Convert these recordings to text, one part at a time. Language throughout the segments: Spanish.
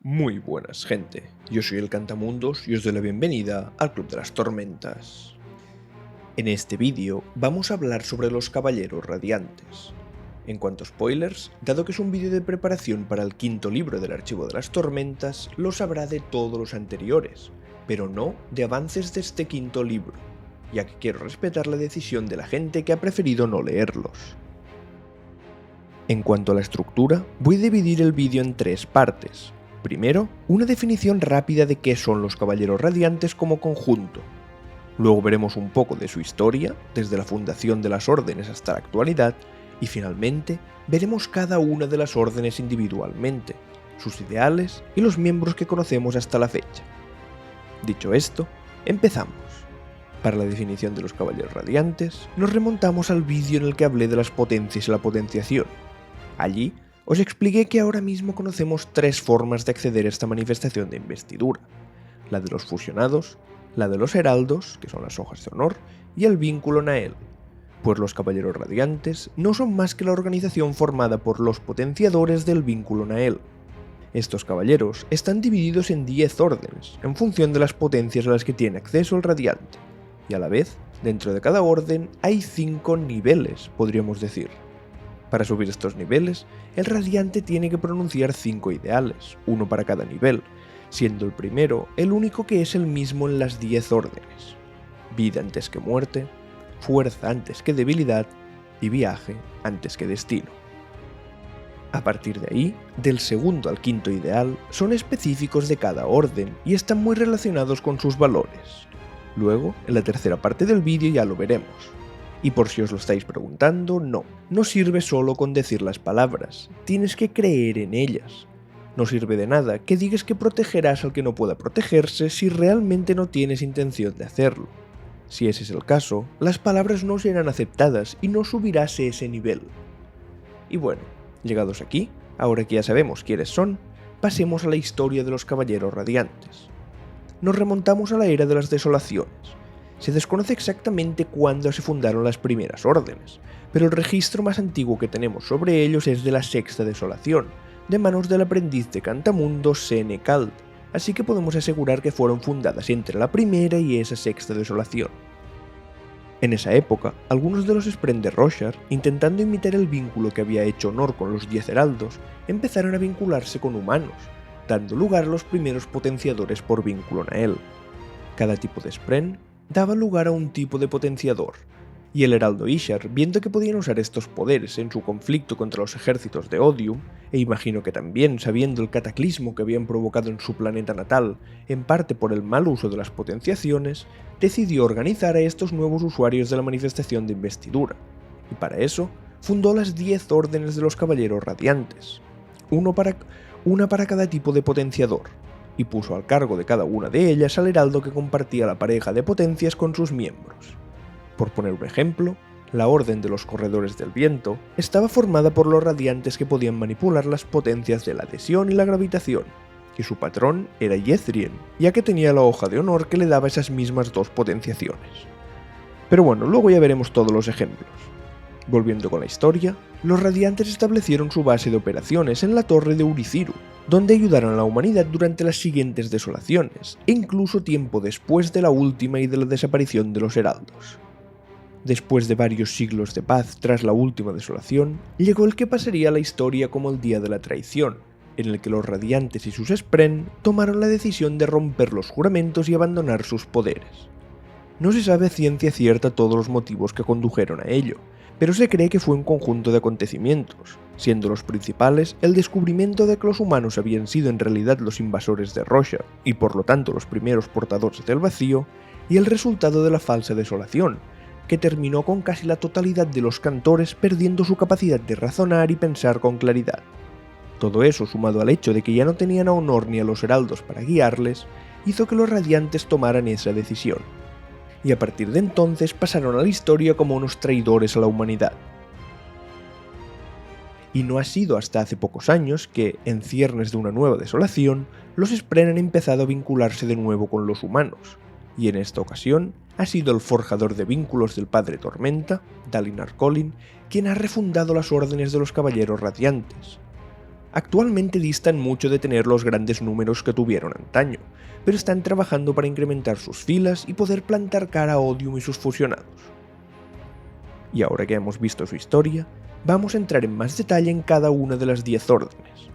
Muy buenas, gente. Yo soy el Cantamundos y os doy la bienvenida al Club de las Tormentas. En este vídeo vamos a hablar sobre los Caballeros Radiantes. En cuanto a spoilers, dado que es un vídeo de preparación para el quinto libro del Archivo de las Tormentas, lo sabrá de todos los anteriores, pero no de avances de este quinto libro, ya que quiero respetar la decisión de la gente que ha preferido no leerlos. En cuanto a la estructura, voy a dividir el vídeo en tres partes. Primero, una definición rápida de qué son los Caballeros Radiantes como conjunto. Luego veremos un poco de su historia, desde la fundación de las órdenes hasta la actualidad, y finalmente veremos cada una de las órdenes individualmente, sus ideales y los miembros que conocemos hasta la fecha. Dicho esto, empezamos. Para la definición de los Caballeros Radiantes, nos remontamos al vídeo en el que hablé de las potencias y la potenciación. Allí, os expliqué que ahora mismo conocemos tres formas de acceder a esta manifestación de investidura: la de los fusionados, la de los heraldos, que son las hojas de honor, y el vínculo Nael. Pues los Caballeros Radiantes no son más que la organización formada por los potenciadores del vínculo Nael. Estos caballeros están divididos en 10 órdenes, en función de las potencias a las que tiene acceso el Radiante, y a la vez, dentro de cada orden hay 5 niveles, podríamos decir. Para subir estos niveles, el Radiante tiene que pronunciar 5 ideales, uno para cada nivel, siendo el primero el único que es el mismo en las 10 órdenes: vida antes que muerte, fuerza antes que debilidad y viaje antes que destino. A partir de ahí, del segundo al quinto ideal son específicos de cada orden y están muy relacionados con sus valores. Luego, en la tercera parte del vídeo ya lo veremos. Y por si os lo estáis preguntando, no sirve solo con decir las palabras, tienes que creer en ellas. No sirve de nada que digas que protegerás al que no pueda protegerse si realmente no tienes intención de hacerlo. Si ese es el caso, las palabras no serán aceptadas y no subirás ese nivel. Y bueno, llegados aquí, ahora que ya sabemos quiénes son, pasemos a la historia de los Caballeros Radiantes. Nos remontamos a la Era de las Desolaciones. Se desconoce exactamente cuándo se fundaron las primeras órdenes, pero el registro más antiguo que tenemos sobre ellos es de la Sexta Desolación, de manos del aprendiz de Cantamundo Senecald, así que podemos asegurar que fueron fundadas entre la primera y esa Sexta Desolación. En esa época, algunos de los Spren de Roshar, intentando imitar el vínculo que había hecho Honor con los 10 heraldos, empezaron a vincularse con humanos, dando lugar a los primeros potenciadores por vínculo Nael. Cada tipo de Spren daba lugar a un tipo de potenciador, y el heraldo Ishar, viendo que podían usar estos poderes en su conflicto contra los ejércitos de Odium, e imagino que también sabiendo el cataclismo que habían provocado en su planeta natal, en parte por el mal uso de las potenciaciones, decidió organizar a estos nuevos usuarios de la manifestación de investidura, y para eso fundó las 10 órdenes de los Caballeros Radiantes, una para cada tipo de potenciador, y puso al cargo de cada una de ellas al heraldo que compartía la pareja de potencias con sus miembros. Por poner un ejemplo, la Orden de los Corredores del Viento estaba formada por los radiantes que podían manipular las potencias de la adhesión y la gravitación, y su patrón era Yethrien, ya que tenía la hoja de honor que le daba esas mismas dos potenciaciones. Pero bueno, luego ya veremos todos los ejemplos. Volviendo con la historia, los radiantes establecieron su base de operaciones en la Torre de Uriciru, donde ayudaron a la humanidad durante las siguientes desolaciones, e incluso tiempo después de la última y de la desaparición de los heraldos. Después de varios siglos de paz tras la última desolación, llegó el que pasaría a la historia como el Día de la Traición, en el que los Radiantes y sus Spren tomaron la decisión de romper los juramentos y abandonar sus poderes. No se sabe a ciencia cierta todos los motivos que condujeron a ello, pero se cree que fue un conjunto de acontecimientos, siendo los principales el descubrimiento de que los humanos habían sido en realidad los invasores de Roshar, y por lo tanto los primeros portadores del vacío, y el resultado de la falsa desolación, que terminó con casi la totalidad de los cantores perdiendo su capacidad de razonar y pensar con claridad. Todo eso, sumado al hecho de que ya no tenían a Honor ni a los heraldos para guiarles, hizo que los radiantes tomaran esa decisión. Y a partir de entonces pasaron a la historia como unos traidores a la humanidad. Y no ha sido hasta hace pocos años que, en ciernes de una nueva desolación, los Spren han empezado a vincularse de nuevo con los humanos, y en esta ocasión ha sido el forjador de vínculos del Padre Tormenta, Dalinar Kholin, quien ha refundado las órdenes de los Caballeros Radiantes. Actualmente distan mucho de tener los grandes números que tuvieron antaño, pero están trabajando para incrementar sus filas y poder plantar cara a Odium y sus fusionados. Y ahora que hemos visto su historia, vamos a entrar en más detalle en cada una de las 10 órdenes.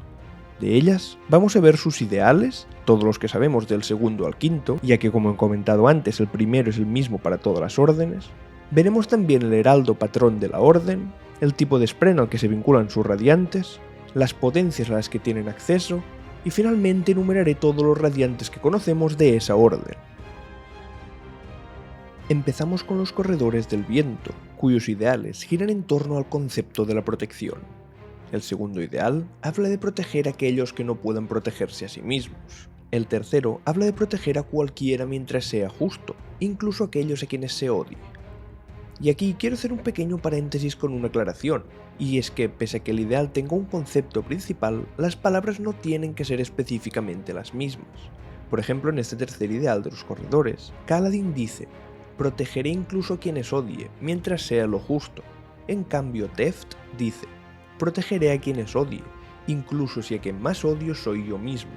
De ellas, vamos a ver sus ideales, todos los que sabemos del segundo al quinto, ya que como he comentado antes el primero es el mismo para todas las órdenes. Veremos también el heraldo patrón de la orden, el tipo de spren al que se vinculan sus radiantes, las potencias a las que tienen acceso, y finalmente enumeraré todos los radiantes que conocemos de esa orden. Empezamos con los corredores del viento, cuyos ideales giran en torno al concepto de la protección. El segundo ideal habla de proteger a aquellos que no puedan protegerse a sí mismos. El tercero habla de proteger a cualquiera mientras sea justo, incluso aquellos a quienes se odie. Y aquí quiero hacer un pequeño paréntesis con una aclaración, y es que pese a que el ideal tenga un concepto principal, las palabras no tienen que ser específicamente las mismas. Por ejemplo, en este tercer ideal de los corredores, Kaladin dice: protegeré incluso a quienes odie, mientras sea lo justo. En cambio, Teft dice: protegeré a quienes odie, incluso si a quien más odio soy yo mismo.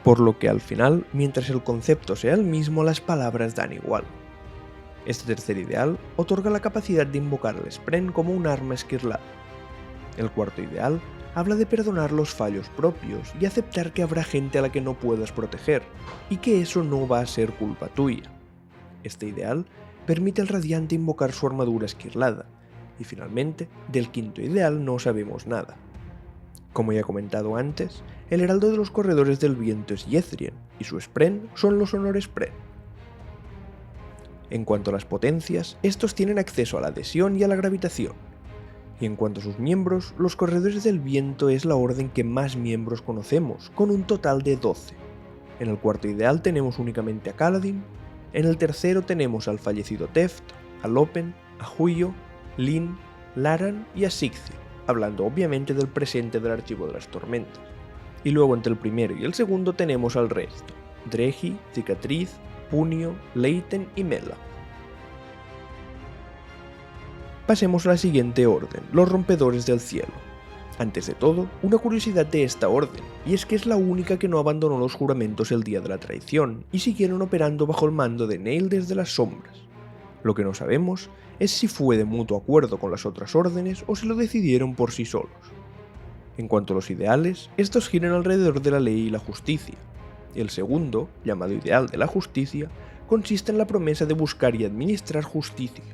Por lo que al final, mientras el concepto sea el mismo, las palabras dan igual. Este tercer ideal otorga la capacidad de invocar al spren como un arma esquirlada. El cuarto ideal habla de perdonar los fallos propios y aceptar que habrá gente a la que no puedas proteger, y que eso no va a ser culpa tuya. Este ideal permite al radiante invocar su armadura esquirlada, y finalmente, del quinto ideal no sabemos nada. Como ya he comentado antes, el heraldo de los corredores del viento es Yethrien, y su spren son los honor spren. En cuanto a las potencias, estos tienen acceso a la adhesión y a la gravitación. Y en cuanto a sus miembros, los corredores del viento es la orden que más miembros conocemos, con un total de 12. En el cuarto ideal tenemos únicamente a Kaladin, en el tercero tenemos al fallecido Teft, a Lopen, a Huyo, Lyn, Laran y a Sigthyr, hablando obviamente del presente del Archivo de las Tormentas. Y luego entre el primero y el segundo tenemos al resto: Dreji, Cicatriz, Punio, Leiten y Mela. Pasemos a la siguiente orden, los rompedores del cielo. Antes de todo, una curiosidad de esta orden, y es que es la única que no abandonó los juramentos el día de la traición, y siguieron operando bajo el mando de Neil desde las sombras. Lo que no sabemos es si fue de mutuo acuerdo con las otras órdenes o si lo decidieron por sí solos. En cuanto a los ideales, estos giran alrededor de la ley y la justicia. El segundo, llamado ideal de la justicia, consiste en la promesa de buscar y administrar justicia.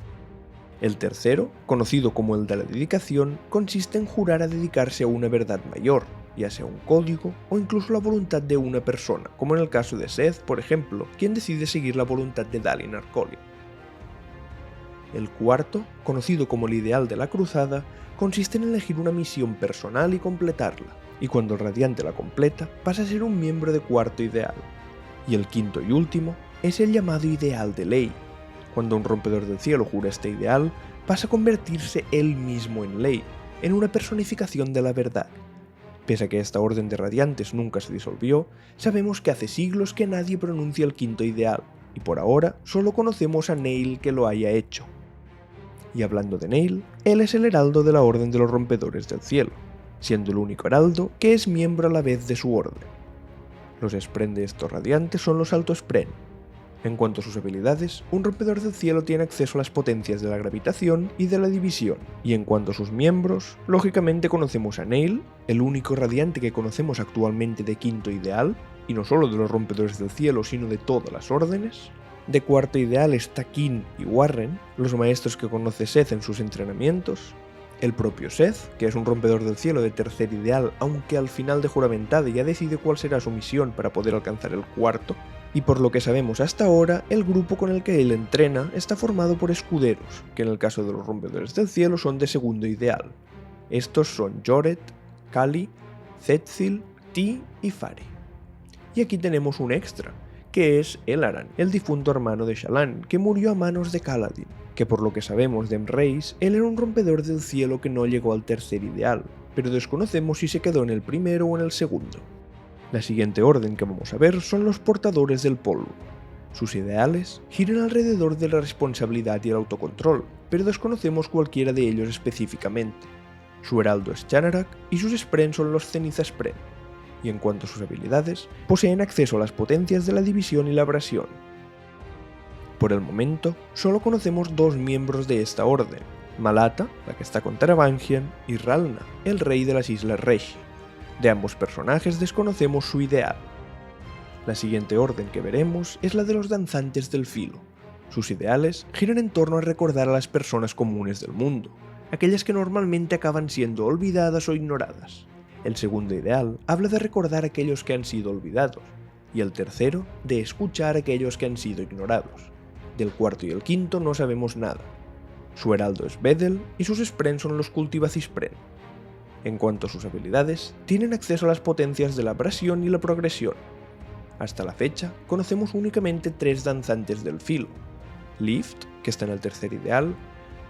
El tercero, conocido como el de la dedicación, consiste en jurar a dedicarse a una verdad mayor, ya sea un código o incluso la voluntad de una persona, como en el caso de Seth, por ejemplo, quien decide seguir la voluntad de Dalinar Kholin. El cuarto, conocido como el ideal de la cruzada, consiste en elegir una misión personal y completarla, y cuando el radiante la completa, pasa a ser un miembro de cuarto ideal. Y el quinto y último es el llamado ideal de ley. Cuando un rompedor del cielo jura este ideal, pasa a convertirse él mismo en ley, en una personificación de la verdad. Pese a que esta orden de radiantes nunca se disolvió, sabemos que hace siglos que nadie pronuncia el quinto ideal, y por ahora solo conocemos a Neil que lo haya hecho. Y hablando de Neil, él es el heraldo de la Orden de los Rompedores del Cielo, siendo el único heraldo que es miembro a la vez de su orden. Los spren de estos radiantes son los alto spren. En cuanto a sus habilidades, un rompedor del cielo tiene acceso a las potencias de la gravitación y de la división, y en cuanto a sus miembros, lógicamente conocemos a Neil, el único radiante que conocemos actualmente de quinto ideal, y no solo de los rompedores del cielo sino de todas las órdenes. De cuarto ideal está Kin y Warren, los maestros que conoce Seth en sus entrenamientos, el propio Seth, que es un rompedor del cielo de tercer ideal, aunque al final de juramentada ya decide cuál será su misión para poder alcanzar el cuarto, y por lo que sabemos hasta ahora, el grupo con el que él entrena está formado por escuderos, que en el caso de los rompedores del cielo son de segundo ideal. Estos son Joret, Kali, Thetfil, Ti y Fari. Y aquí tenemos un extra, que es Elaran, el difunto hermano de Shallan, que murió a manos de Kaladin, que por lo que sabemos de Emrys, él era un rompedor del cielo que no llegó al tercer ideal, pero desconocemos si se quedó en el primero o en el segundo. La siguiente orden que vamos a ver son los portadores del polvo. Sus ideales giran alrededor de la responsabilidad y el autocontrol, pero desconocemos cualquiera de ellos específicamente. Su heraldo es Chanarak y sus Spren son los Ceniza Spren. Y en cuanto a sus habilidades, poseen acceso a las potencias de la división y la abrasión. Por el momento, solo conocemos dos miembros de esta orden, Malata, la que está con Taravangian, y Ralna, el rey de las Islas Reshi. De ambos personajes desconocemos su ideal. La siguiente orden que veremos es la de los danzantes del filo. Sus ideales giran en torno a recordar a las personas comunes del mundo, aquellas que normalmente acaban siendo olvidadas o ignoradas. El segundo ideal habla de recordar a aquellos que han sido olvidados, y el tercero de escuchar a aquellos que han sido ignorados. Del cuarto y el quinto no sabemos nada. Su heraldo es Bedel y sus Spren son los Cultivacispren. En cuanto a sus habilidades, tienen acceso a las potencias de la abrasión y la progresión. Hasta la fecha, conocemos únicamente tres danzantes del filo. Lift, que está en el tercer ideal,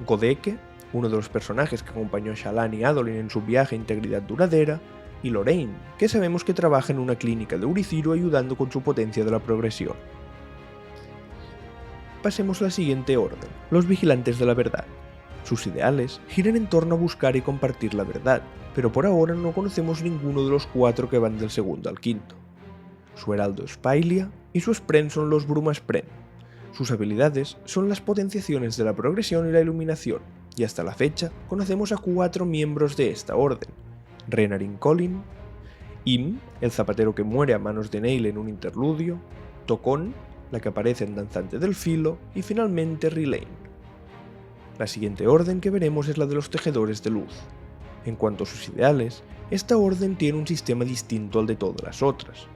Godeke, uno de los personajes que acompañó a Shallan y Adolin en su viaje a Integridad Duradera, y Lorraine, que sabemos que trabaja en una clínica de Uriciro ayudando con su potencia de la progresión. Pasemos a la siguiente orden, los Vigilantes de la Verdad. Sus ideales giran en torno a buscar y compartir la verdad, pero por ahora no conocemos ninguno de los cuatro que van del segundo al quinto. Su heraldo es Pailia y su Spren son los Brumaspren. Sus habilidades son las potenciaciones de la progresión y la iluminación, y hasta la fecha conocemos a cuatro miembros de esta orden: Renarin Collin, Im, el zapatero que muere a manos de Neil en un interludio, Tokon, la que aparece en Danzante del Filo, y finalmente Rilain. La siguiente orden que veremos es la de los Tejedores de Luz. En cuanto a sus ideales, esta orden tiene un sistema distinto al de todas las otras.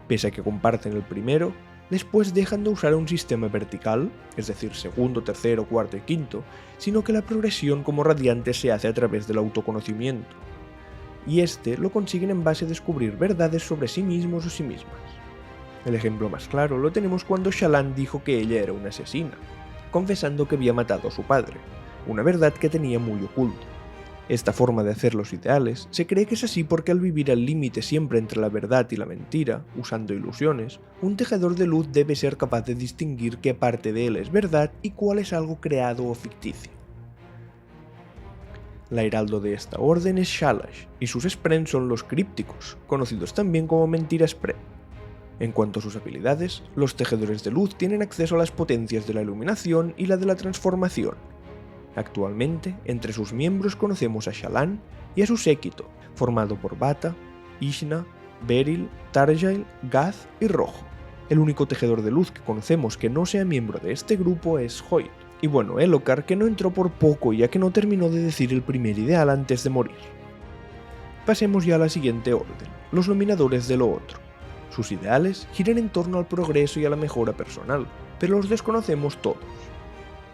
Pese a que comparten el primero, después dejan de usar un sistema vertical, es decir, segundo, tercero, cuarto y quinto, sino que la progresión como radiantes se hace a través del autoconocimiento. Y este lo consiguen en base a descubrir verdades sobre sí mismos o sí mismas. El ejemplo más claro lo tenemos cuando Shallan dijo que ella era una asesina, confesando que había matado a su padre, una verdad que tenía muy oculta. Esta forma de hacer los ideales se cree que es así porque al vivir al límite siempre entre la verdad y la mentira, usando ilusiones, un tejedor de luz debe ser capaz de distinguir qué parte de él es verdad y cuál es algo creado o ficticio. La heraldo de esta orden es Shalash, y sus Spren son los Crípticos, conocidos también como Mentira Spren. En cuanto a sus habilidades, los Tejedores de Luz tienen acceso a las potencias de la iluminación y la de la transformación. Actualmente, entre sus miembros conocemos a Shallan y a su séquito, formado por Bata, Ishna, Beryl, Tarjail, Gath y Rojo. El único Tejedor de Luz que conocemos que no sea miembro de este grupo es Hoyt, y bueno, Elhokar, que no entró por poco ya que no terminó de decir el primer ideal antes de morir. Pasemos ya a la siguiente orden, los Dominadores de lo Otro. Sus ideales giran en torno al progreso y a la mejora personal, pero los desconocemos todos.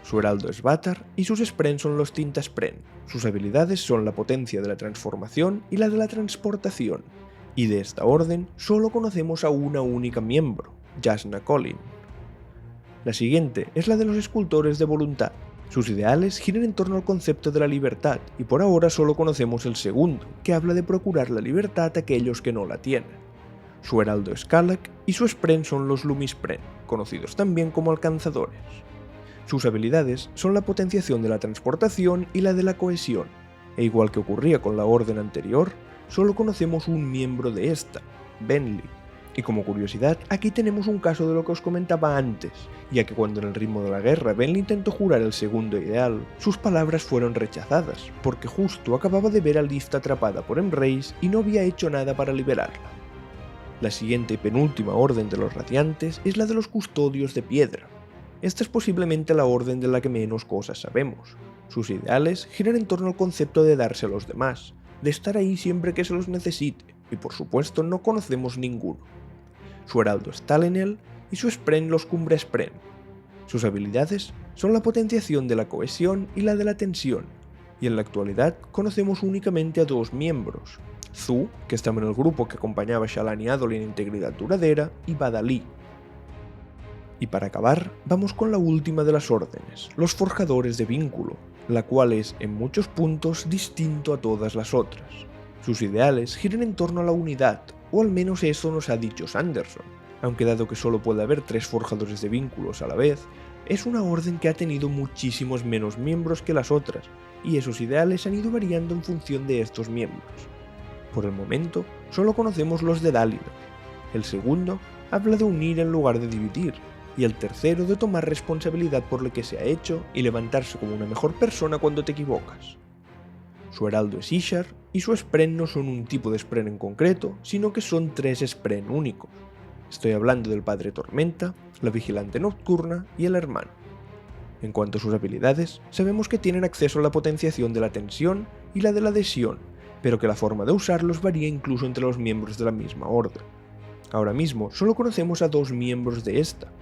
Su heraldo es Vatar y sus Spren son los Tintaspren. Sus habilidades son la potencia de la transformación y la de la transportación, y de esta orden solo conocemos a una única miembro, Jasna Collin. La siguiente es la de los Escultores de Voluntad. Sus ideales giran en torno al concepto de la libertad, y por ahora solo conocemos el segundo, que habla de procurar la libertad a aquellos que no la tienen. Su heraldo es Kalak y su Spren son los Lumispren, conocidos también como Alcanzadores. Sus habilidades son la potenciación de la transportación y la de la cohesión, e igual que ocurría con la orden anterior, solo conocemos un miembro de esta, Benli. Y como curiosidad, aquí tenemos un caso de lo que os comentaba antes, ya que cuando en el ritmo de la guerra Benli intentó jurar el segundo ideal, sus palabras fueron rechazadas, porque justo acababa de ver a Lift atrapada por Emrys y no había hecho nada para liberarla. La siguiente y penúltima orden de los Radiantes es la de los Custodios de Piedra. Esta es posiblemente la orden de la que menos cosas sabemos. Sus ideales giran en torno al concepto de darse a los demás, de estar ahí siempre que se los necesite, y por supuesto no conocemos ninguno. Su heraldo es Talenel y su Spren los Cumbraespren. Sus habilidades son la potenciación de la cohesión y la de la tensión, y en la actualidad conocemos únicamente a dos miembros, Zu, que estaba en el grupo que acompañaba a Shallan y Adolin en Integridad Duradera, y Badalí. Y para acabar, vamos con la última de las órdenes, los Forjadores de Vínculo, la cual es en muchos puntos distinto a todas las otras. Sus ideales giran en torno a la unidad, o al menos eso nos ha dicho Sanderson, aunque dado que solo puede haber 3 Forjadores de Vínculos a la vez, es una orden que ha tenido muchísimos menos miembros que las otras, y esos ideales han ido variando en función de estos miembros. Por el momento, solo conocemos los de Dalinar. El segundo habla de unir en lugar de dividir, y el tercero de tomar responsabilidad por lo que se ha hecho y levantarse como una mejor persona cuando te equivocas. Su heraldo es Ishar, y su Spren no son un tipo de Spren en concreto, sino que son 3 Spren únicos. Estoy hablando del Padre Tormenta, la Vigilante Nocturna y el Hermano. En cuanto a sus habilidades, sabemos que tienen acceso a la potenciación de la tensión y la de la adhesión, pero que la forma de usarlos varía incluso entre los miembros de la misma orden. Ahora mismo solo conocemos a 2 miembros de esta,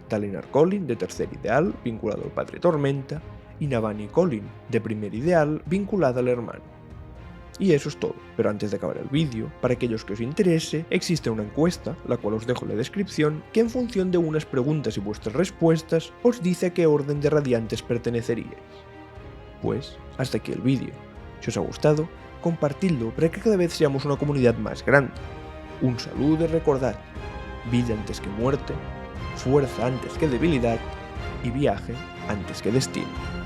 Dalinar Kholin de tercer ideal, vinculado al Padre Tormenta, y Navani Kholin, de primer ideal, vinculada al Hermano. Y eso es todo, pero antes de acabar el vídeo, para aquellos que os interese, existe una encuesta, la cual os dejo en la descripción, que en función de unas preguntas y vuestras respuestas, os dice a qué orden de radiantes perteneceríais. Pues, hasta aquí el vídeo. Si os ha gustado, compartidlo para que cada vez seamos una comunidad más grande. Un saludo y recordad, vida antes que muerte, fuerza antes que debilidad y viaje antes que destino.